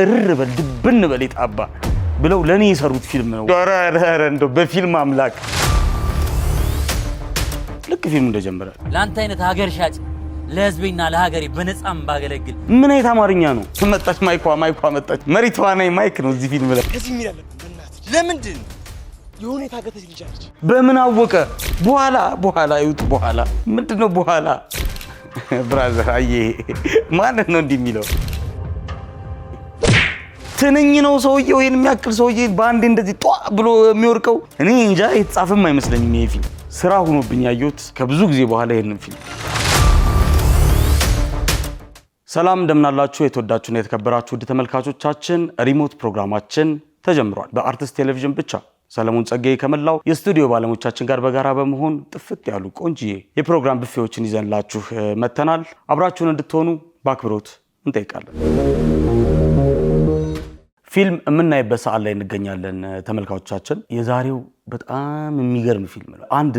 እርር በድብን በሌት አባ ብለው ለኔ የሰሩት ፊልም ነው። ኧረ እንደው በፊልም አምላክ ልክ ፊልም እንደጀመረ ላንተ አይነት ሀገር ሻጭ ለህዝቤና ለሀገሬ በነጻም ባገለግል ምን አይነት አማርኛ ነው? መጣች ማይኳ መጣች። መሪቷ ነኝ ማይክ ነው እዚህ ፊልም ላይ ከዚህ ምን ያለበት በእናትህ ለምንድን የሆነ ታገተች ልጅ አለች። በምን አወቀ? በኋላ ይውጥ በኋላ ምንድነው በኋላ? ብራዘር አየ ማለት ነው እንዲህ የሚለው ትንኝ ነው ሰውዬው። ይሄን የሚያክል ሰውዬ በአንዴ እንደዚህ ጧ ብሎ የሚወርቀው እኔ እንጃ። የተጻፈም አይመስለኝም ይሄ ፊልም። ስራ ሆኖብኝ ያየሁት ከብዙ ጊዜ በኋላ ይሄንን ፊልም። ሰላም እንደምናላችሁ የተወዳችሁና የተከበራችሁ ውድ ተመልካቾቻችን፣ ሪሞት ፕሮግራማችን ተጀምሯል። በአርቲስት ቴሌቪዥን ብቻ ሰለሞን ጸጋዬ ከመላው የስቱዲዮ ባለሙያዎቻችን ጋር በጋራ በመሆን ጥፍት ያሉ ቆንጂዬ የፕሮግራም ብፌዎችን ይዘንላችሁ መተናል። አብራችሁን እንድትሆኑ በአክብሮት እንጠይቃለን። ፊልም የምናይበት ሰዓት ላይ እንገኛለን ተመልካቾቻችን። የዛሬው በጣም የሚገርም ፊልም ነው። አንድ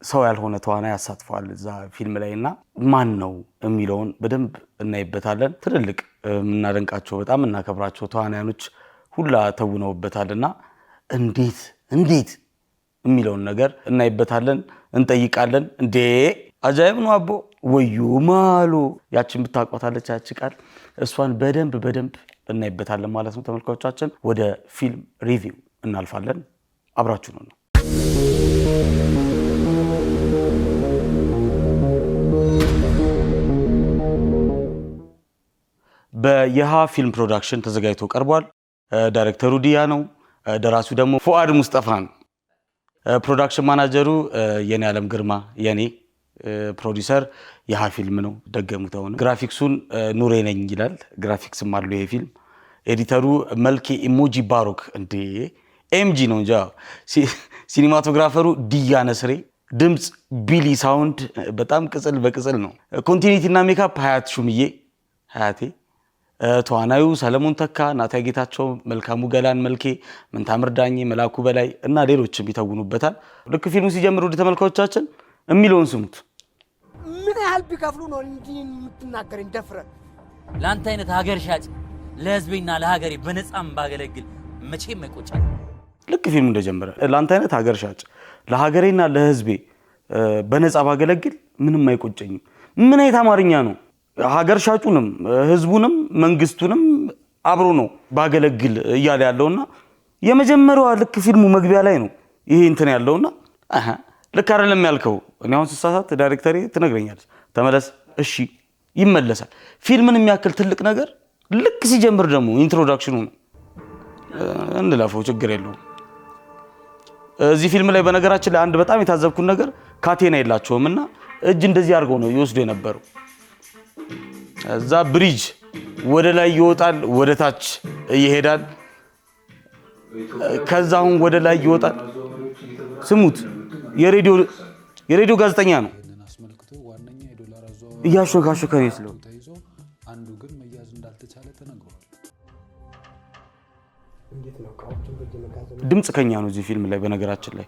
ሰው ያልሆነ ተዋናይ ያሳትፈዋል እዛ ፊልም ላይና ማን ነው የሚለውን በደንብ እናይበታለን። ትልልቅ የምናደንቃቸው በጣም እናከብራቸው ተዋናዮች ሁላ ተውነውበታልና እንዴት የሚለውን ነገር እናይበታለን፣ እንጠይቃለን። እንዴ አጃይብ ነው አቦ ወዩ ማሉ ያችን ብታቋታለች ያቺ ቃል እሷን በደንብ እናይበታለን ማለት ነው ተመልካቾቻችን። ወደ ፊልም ሪቪው እናልፋለን። አብራችሁ ነው። በየሃ ፊልም ፕሮዳክሽን ተዘጋጅቶ ቀርቧል። ዳይሬክተሩ ዲያ ነው። ደራሲው ደግሞ ፉአድ ሙስጠፋ ነው። ፕሮዳክሽን ማናጀሩ የኔ ዓለም ግርማ የኔ ፕሮዲሰር የሃ ፊልም ነው። ደገሙተው ነው። ግራፊክሱን ኑሬ ነኝ ይላል። ግራፊክስም አለው ይሄ ፊልም። ኤዲተሩ መልኬ ኢሞጂ ባሮክ እንዴ ኤምጂ ነው እንጂ። ሲኒማቶግራፈሩ ዲያ ነስሬ፣ ድምጽ ቢሊ ሳውንድ በጣም ቅጽል በቅጽል ነው። ኮንቲኒቲ እና ሜካፕ ሀያት ሹምዬ ሀያቴ፣ ተዋናዩ ሰለሞን ተካ፣ ናታይ ጌታቸው፣ መልካሙ ገላን፣ መልኬ ምንታምር ዳኜ፣ መላኩ በላይ እና ሌሎችም ይተውኑበታል። ልክ ፊልሙ ሲጀምር ወደ ተመልካቾቻችን የሚለውን ስሙት። ምን ያህል ቢከፍሉ ነው እንዲህ የምትናገረኝ? ደፍረ ላንተ አይነት ሀገር ሻጭ ለህዝቤና ለሀገሬ በነጻም ባገለግል መቼም አይቆጨኝ። ልክ ፊልሙ እንደጀመረ ላንተ አይነት ሀገር ሻጭ ለሀገሬና ለህዝቤ በነጻ ባገለግል ምንም አይቆጨኝም። ምን አይነት አማርኛ ነው? ሀገር ሻጩንም ህዝቡንም መንግስቱንም አብሮ ነው ባገለግል እያለ ያለውና የመጀመሪያው ልክ ፊልሙ መግቢያ ላይ ነው ይሄ እንትን ያለውና ልክ አይደለም ያልከው። እኔ አሁን ስሳሳት ዳይሬክተሪ ትነግረኛለች፣ ተመለስ። እሺ ይመለሳል። ፊልምን የሚያክል ትልቅ ነገር ልክ ሲጀምር ደግሞ ኢንትሮዳክሽኑ ነው። እንለፈው፣ ችግር የለውም። እዚህ ፊልም ላይ በነገራችን ላይ አንድ በጣም የታዘብኩት ነገር ካቴና የላቸውም እና እጅ እንደዚህ አድርገው ነው ይወስዱ የነበረው። እዛ ብሪጅ ወደ ላይ ይወጣል፣ ወደ ታች ይሄዳል። ከዛ አሁን ወደ ላይ ይወጣል። ስሙት፣ የሬዲዮ ጋዜጠኛ ነው። እያሾካሾከ ነው ስለው አንዱ ግን መያዝ እንዳልተቻለ ተነግሯል። ድምጽ ከኛ ነው እዚህ ፊልም ላይ። በነገራችን ላይ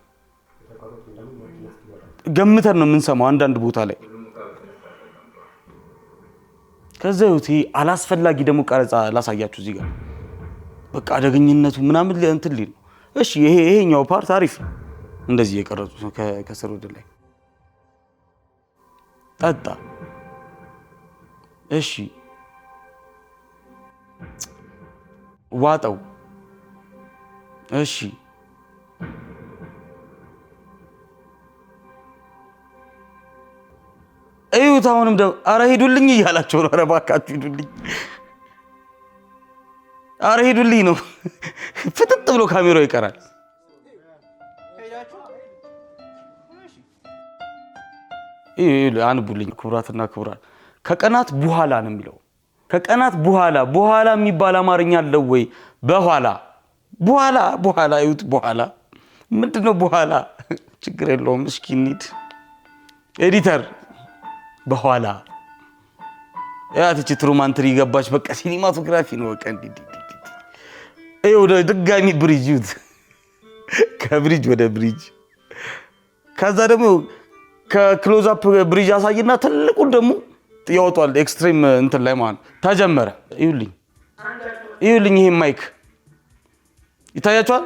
ገምተን ነው የምንሰማው አንዳንድ ቦታ ላይ። ከዛ ይሁት አላስፈላጊ ደግሞ ቀረጻ ላሳያችሁ እዚህ ጋር በቃ አደገኝነቱ ምናምን እንትን ሊል ነው። እሺ ይሄኛው ፓርት አሪፍ ነው። እንደዚህ የቀረጹ ነው። ከስር ወደ ላይ ጠጣ። እሺ ዋጠው። እሺ እዩት። አሁንም ደግሞ አረ ሄዱልኝ እያላቸው ነው። አረ እባካችሁ ሄዱልኝ፣ አረ ሄዱልኝ ነው። ፍጥጥ ብሎ ካሜራው ይቀራል። አንቡልኝ ክቡራትና ክቡራን። ከቀናት በኋላ ነው የሚለው። ከቀናት በኋላ የሚባል አማርኛ አለው ወይ? በኋላ እዩት። በኋላ ምንድነው በኋላ? ችግር የለውም። እስኪ እንሂድ ኤዲተር። በኋላ ያትቺ ትሩማንትሪ ገባች። በቃ ሲኒማቶግራፊ ነው። በቃ ወደ ድጋሚ ብሪጅ ይዩት። ከብሪጅ ወደ ብሪጅ፣ ከዛ ደግሞ ከክሎዝ አፕ ብሪጅ አሳይና ትልቁን ደግሞ ያወጣል። ኤክስትሪም እንትን ላይ ማለት ተጀመረ። ይዩልኝ ይኸውልኝ ይሄ ማይክ ይታያችኋል።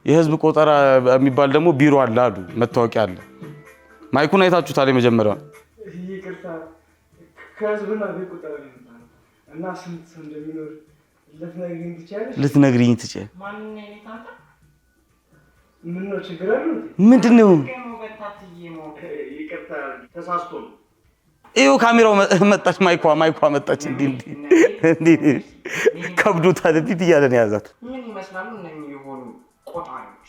የህዝብ ቆጠራ የሚባል ደግሞ ቢሮ አለ አሉ መታወቂያ አለ። ማይኩን አይታችሁታል? የመጀመሪያው ይቅርታ ከህዝብና ቤት ቆጠራ እና ስንት ሰው እንደሚኖር ልትነግሪኝ ትችያለሽ? ምን ነው ችግር አለ? ምንድን ነው? ይቅርታ ተሳስቶ ነው። ይኸው ካሜራው መጣች፣ ማይኳ መጣች። እንዲህ ከብዶታል። እንዲህ እያለ ነው የያዛት። ምን ይመስላሉ እነኚህ የሆኑ ቆጣሪዎች?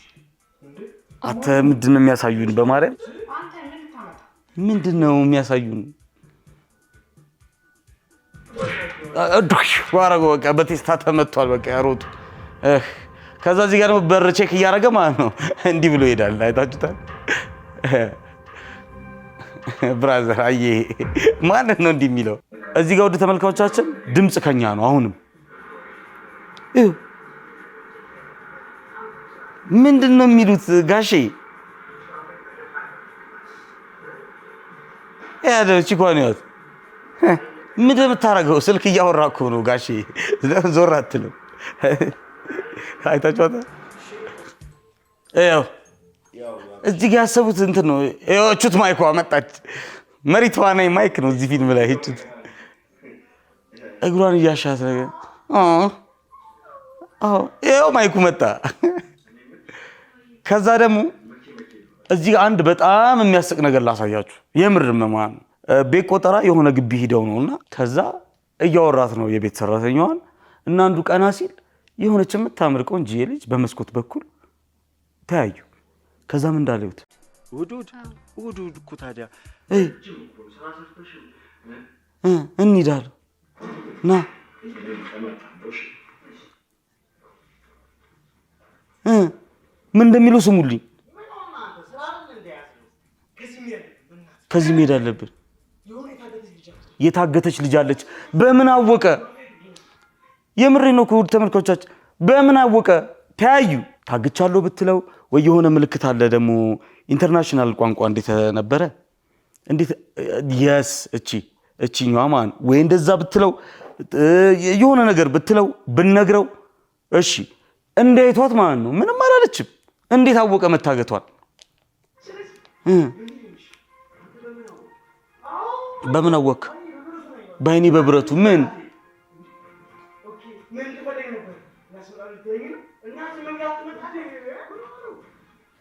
አንተ ምንድን ነው የሚያሳዩን? በማርያም አንተ ምን ታመጣ? ምንድን ነው የሚያሳዩን? ዋረገው በቃ በቴስታ ተመቷል። በቃ ያሮጡ። ከዛ እዚህ ጋር በር ቼክ እያደረገ ማለት ነው እንዲህ ብሎ ይሄዳል። አይታችሁታል? ብራዘር አየ ማለት ነው እንዲህ የሚለው። እዚህ ጋር ወደ ተመልካቾቻችን ድምጽ ከኛ ነው። አሁንም ምንድን ነው የሚሉት ጋሼ? ያለው ቺኳኒያት ምን እንደምታረገው ስልክ እያወራ እኮ ነው ጋሼ። ዞር አትልም? አይታችኋታል? እዚህ ጋር ያሰቡት እንትን ነው። እቹት ማይኳ መጣች። መሪቷ ነኝ ማይክ ነው እዚህ ፊልም ላይ እቹት እግሯን እያሻት ነገር ይኸው ማይኩ መጣ። ከዛ ደግሞ እዚህ ጋር አንድ በጣም የሚያስቅ ነገር ላሳያችሁ። የምር መማን ቤት ቆጠራ የሆነ ግቢ ሂደው ነውና ከዛ እያወራት ነው የቤት ሰራተኛዋን እና አንዱ ቀና ሲል የሆነች የምታምር ቆንጆ ልጅ በመስኮት በኩል ተያዩ። ከዛ ምን እንዳለውት ውድ እኮ ታዲያ እንሂዳለን ና ምን እንደሚለው ስሙልኝ። ከዚህ መሄድ አለብን። የታገተች ልጅ አለች። በምን አወቀ? የምሬ ነው እኮ ተመልካቾቻችን፣ በምን አወቀ? ተያዩ። ታግቻለሁ ብትለው ወይ የሆነ ምልክት አለ ደግሞ ኢንተርናሽናል ቋንቋ እንዴት ነበረ? እንዴት የስ እቺኛዋ ማን ወይ እንደዛ ብትለው የሆነ ነገር ብትለው ብነግረው እሺ እንዴቷት ማለት ነው። ምንም አላለችም። እንዴት አወቀ መታገቷል? በምን አወቅ? በአይኔ በብረቱ ምን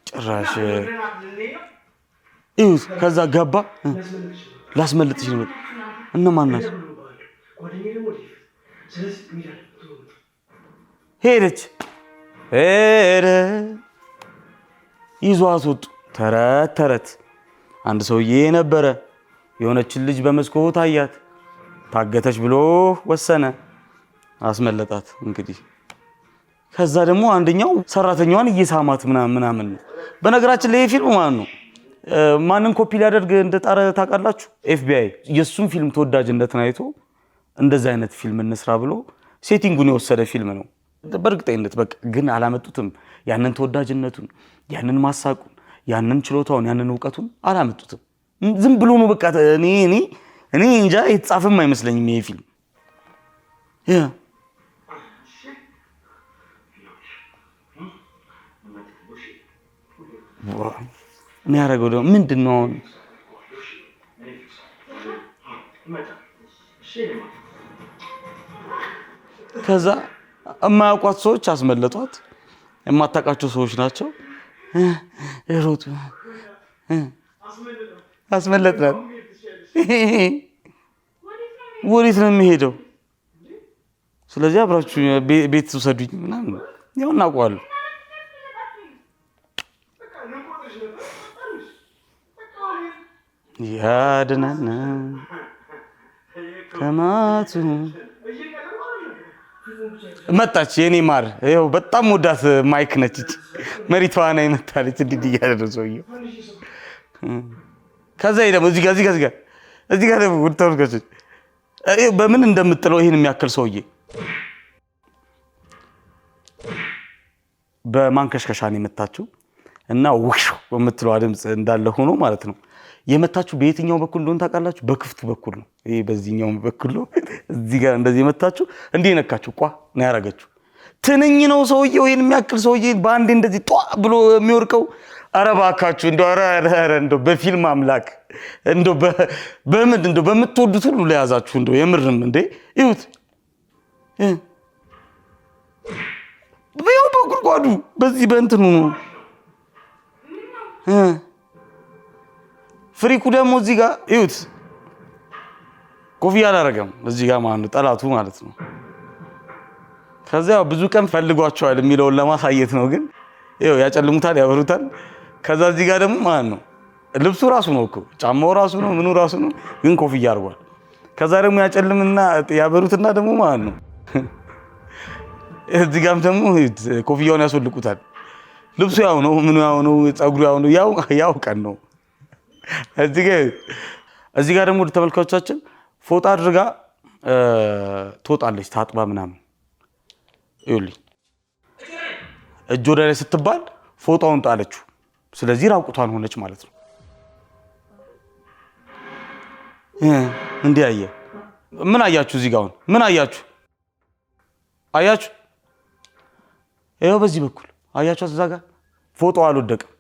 ጭራሽ ይሁት ከዛ ገባ። ላስመልጥሽ ነው። እነማን ናቸው? ሄደች ይዟት ወጡ። ተረት አንድ ሰውዬ ነበረ የሆነችን ልጅ በመስኮት አያት። ታገተች ብሎ ወሰነ፣ አስመለጣት። እንግዲህ ከዛ ደግሞ አንደኛው ሰራተኛዋን እየሳማት ምናምን ነው። በነገራችን ላይ ፊልም ማለት ነው ማንን ኮፒ ሊያደርግ እንደጣረ ታውቃላችሁ? ኤፍቢአይ የሱን ፊልም ተወዳጅነትን አይቶ እንደዛ አይነት ፊልም እንስራ ብሎ ሴቲንጉን የወሰደ ፊልም ነው። በእርግጠኝነት በቃ ግን አላመጡትም። ያንን ተወዳጅነቱን፣ ያንን ማሳቁን፣ ያንን ችሎታውን፣ ያንን እውቀቱን አላመጡትም። ዝም ብሎ ነው በቃ። እኔ እንጃ የተጻፈም አይመስለኝም ይሄ ፊልም። እኔ ያደረገው ደግሞ ምንድን ነው? ከዛ የማያውቋት ሰዎች አስመለጧት። የማታውቃቸው ሰዎች ናቸው። ሮጡ አስመለጥናት። ወዴት ነው የሚሄደው? ስለዚህ አብራችሁ ቤት ውሰዱኝ ምናምን ያው እናውቀዋለን። ያድነን ከማቱ መጣች የኔ ማር። ይኸው በጣም ወዳት ማይክ ነች እቺ መሪቷ ነኝ መጣለች። እንዲህ እያደረገ ሰውዬው ከዛ ደግሞ እዚህ ጋር ደግሞ ወጣው በምን እንደምጥለው ይሄን የሚያክል ሰውዬ በማንከሽከሻን የመታችው እና ውሽ በምትለው ድምጽ እንዳለ ሆኖ ማለት ነው። የመታችሁ በየትኛው በኩል እንደሆነ ታውቃላችሁ? በክፍቱ በኩል ነው። ይሄ በዚህኛው በኩል ነው። እዚህ ጋር እንደዚህ የመታችሁ እንዲህ ነካችሁ ቋ ነው ያደረገችው። ትንኝ ነው ሰውዬው። ይሄን የሚያክል ሰውዬ በአንዴ እንደዚህ ጧ ብሎ የሚወርቀው። ኧረ እባካችሁ እንደው ኧረ እንደው በፊልም አምላክ እንደው በምን እንደው በምትወዱት ሁሉ ለያዛችሁ እንደው የምርም እንዴ ይሁት በያው በጉድጓዱ በዚህ በእንትኑ ነው ፍሪኩ ደግሞ እዚህ ጋር ይሁት ኮፍያ አላረገም እዚህ ጋር ማለት ነው ጠላቱ ማለት ነው። ከዛ ብዙ ቀን ፈልጓቸዋል የሚለውን ለማሳየት ነው። ግን ይኸው ያጨልሙታል ያበሩታል። ከዛ እዚህ ጋር ደግሞ ማለት ነው ልብሱ ራሱ ነው እኮ ጫማው ራሱ ነው ምኑ ራሱ ነው፣ ግን ኮፍያ አድርጓል። ከዛ ደግሞ ያጨልምና ያበሩትና ደግሞ ማለት ነው እዚህ ጋርም ደግሞ ኮፍያውን ያስወልቁታል። ልብሱ ያው ነው ምኑ ያው ነው ፀጉሩ ያው ነው ያው ቀን ነው። እዚህ ጋር ደግሞ ተመልካቾቻችን ፎጣ አድርጋ ትወጣለች ታጥባ ምናምን ይኸውልኝ እጅ ወደ ላይ ስትባል ፎጣውን ጣለችው። ስለዚህ ራቁቷን ሆነች ማለት ነው። እንዲህ አየ። ምን አያችሁ? እዚህ ጋር ምን አያችሁ? አያችሁ? ይኸው በዚህ በኩል አያችኋት? እዛ ጋር ፎጣው አልወደቀም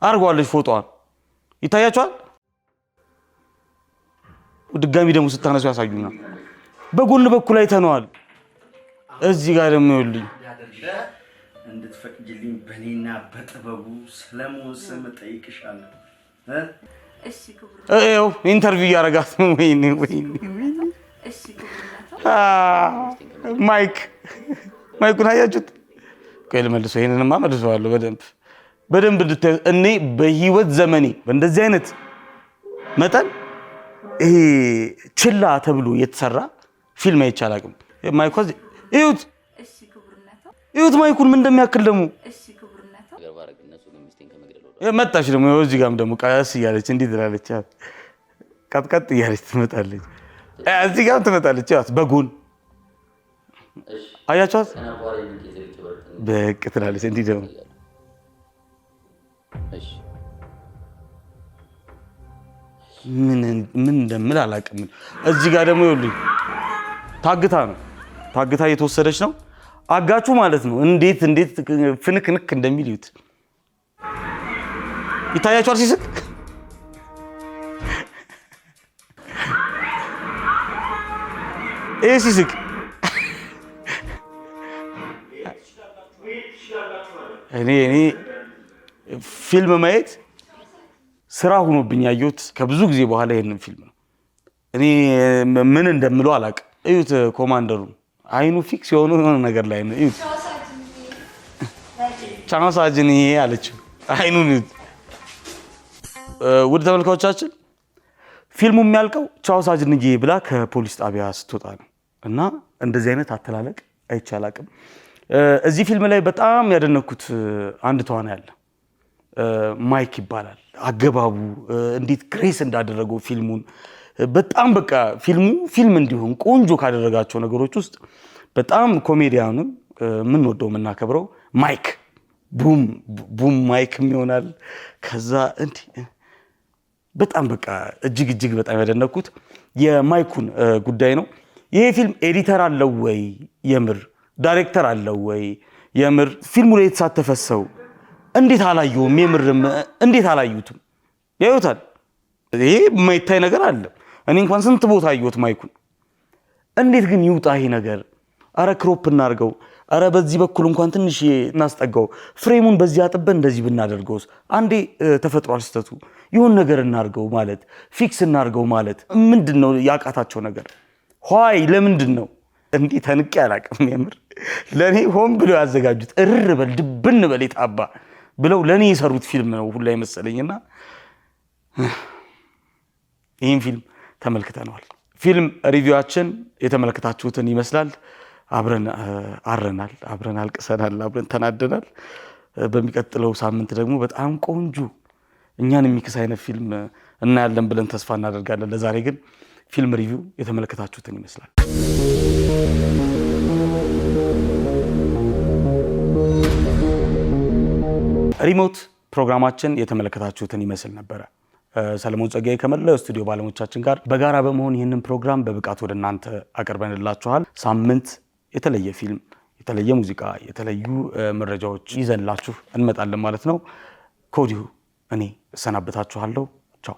አድርጓለች። ፎጣዋን ይታያችኋል? ድጋሚ ደግሞ ስታነሱ ያሳዩና በጎን በኩል አይተነዋል። እዚህ ጋር ደግሞ ይኸውልኝ እንድትፈቅጂልኝ በኔና በጥበቡ ሰለሞን ስም ጠይቅሻለሁ። እሺ ክቡር ይኸው ኢንተርቪው እያደረጋት ነው። ወይኔ እሺ ክቡር ማይኩን አያችሁት? ቆይ ልመልሰው። ይሄንንማ መልሰዋለሁ በደንብ እንድታዩ። እኔ በህይወት ዘመኔ በእንደዚህ አይነት መጠን ይሄ ችላ ተብሎ የተሰራ ፊልም አይቼ አላውቅም። ማይኩ ይሁት እሺ ክቡርነቱ ይሁት ማይኩን ምን እንደሚያክል ደግሞ እሺ ክቡርነቱ መጣች ደግሞ እዚህ ጋርም ደግሞ ቀስ እያለች እንዲህ ትላለች። ቀጥቀጥ እያለች ትመጣለች። እዚህ ጋርም ትመጣለች። ያት በጎን አያችኋት? በቅ ትላለች። እንዲህ ደግሞ ምን እንደምል አላውቅም። እዚህ ጋር ደግሞ ይኸውልኝ ታግታ እየተወሰደች ነው። አጋቹ ማለት ነው እንዴት ፍንክንክ እንደሚል ይዩት። ይታያችኋል ሲስቅ? ይሄ ሲስቅ እኔ ፊልም ማየት ስራ ሆኖብኝ ያየሁት ከብዙ ጊዜ በኋላ ይሄንን ፊልም ነው። እኔ ምን እንደምለው አላውቅም። እዩት ኮማንደሩ አይኑ ፊክስ የሆነ ነገር ላይ ነው። እዩት ቻናሳጅን ይሄ አለችው አይኑን። ውድ ተመልካቾቻችን ፊልሙ የሚያልቀው ቻው ሳጅንዬ ብላ ከፖሊስ ጣቢያ ስትወጣ ነው እና እንደዚህ አይነት አተላለቅ አይቼ አላውቅም። እዚህ ፊልም ላይ በጣም ያደነኩት አንድ ተዋናይ አለ፣ ማይክ ይባላል። አገባቡ እንዴት ግሬስ እንዳደረገው ፊልሙን በጣም በቃ ፊልም እንዲሆን ቆንጆ ካደረጋቸው ነገሮች ውስጥ በጣም ኮሜዲያኑን የምንወደው የምናከብረው ማይክ ቡም ማይክም ይሆናል። ከዛ እንዲህ በጣም በቃ እጅግ በጣም ያደነኩት የማይኩን ጉዳይ ነው። ይሄ ፊልም ኤዲተር አለው ወይ የምር ዳይሬክተር አለው ወይ የምር ፊልሙ ላይ የተሳተፈ ሰው እንዴት አላየውም? የምርም እንዴት አላዩትም? ያዩታል። ይሄ የማይታይ ነገር አለ። እኔ እንኳን ስንት ቦታ አየሁት ማይኩን። እንዴት ግን ይውጣ ይሄ ነገር? አረ ክሮፕ እናርገው፣ አረ በዚህ በኩል እንኳን ትንሽ እናስጠጋው፣ ፍሬሙን በዚህ አጥበን እንደዚህ ብናደርገውስ? አንዴ ተፈጥሯል ስተቱ ይሁን ነገር እናርገው ማለት ፊክስ እናርገው ማለት ምንድነው ያቃታቸው ነገር? ሆይ ለምንድን ነው እንዴ? ተንቄ አላቅም። የምር ለኔ ሆን ብለው ያዘጋጁት እርር በል ድብን በል የታባ ብለው ለኔ የሰሩት ፊልም ነው ሁላ ይመስለኝና ይህን ፊልም ተመልክተናል። ፊልም ሪቪዋችን የተመለከታችሁትን ይመስላል። አብረን አረናል፣ አብረን አልቅሰናል፣ አብረን ተናደናል። በሚቀጥለው ሳምንት ደግሞ በጣም ቆንጆ እኛን የሚክስ አይነት ፊልም እናያለን ብለን ተስፋ እናደርጋለን። ለዛሬ ግን ፊልም ሪቪው የተመለከታችሁትን ይመስላል። ሪሞት ፕሮግራማችን የተመለከታችሁትን ይመስል ነበረ። ሰለሞን ጸጋዬ ከመላው ስቱዲዮ ባለሙያዎቻችን ጋር በጋራ በመሆን ይህንን ፕሮግራም በብቃት ወደ እናንተ አቀርበንላችኋል። ሳምንት የተለየ ፊልም፣ የተለየ ሙዚቃ፣ የተለዩ መረጃዎች ይዘንላችሁ እንመጣለን ማለት ነው። ከወዲሁ እኔ እሰናበታችኋለሁ። ቻው።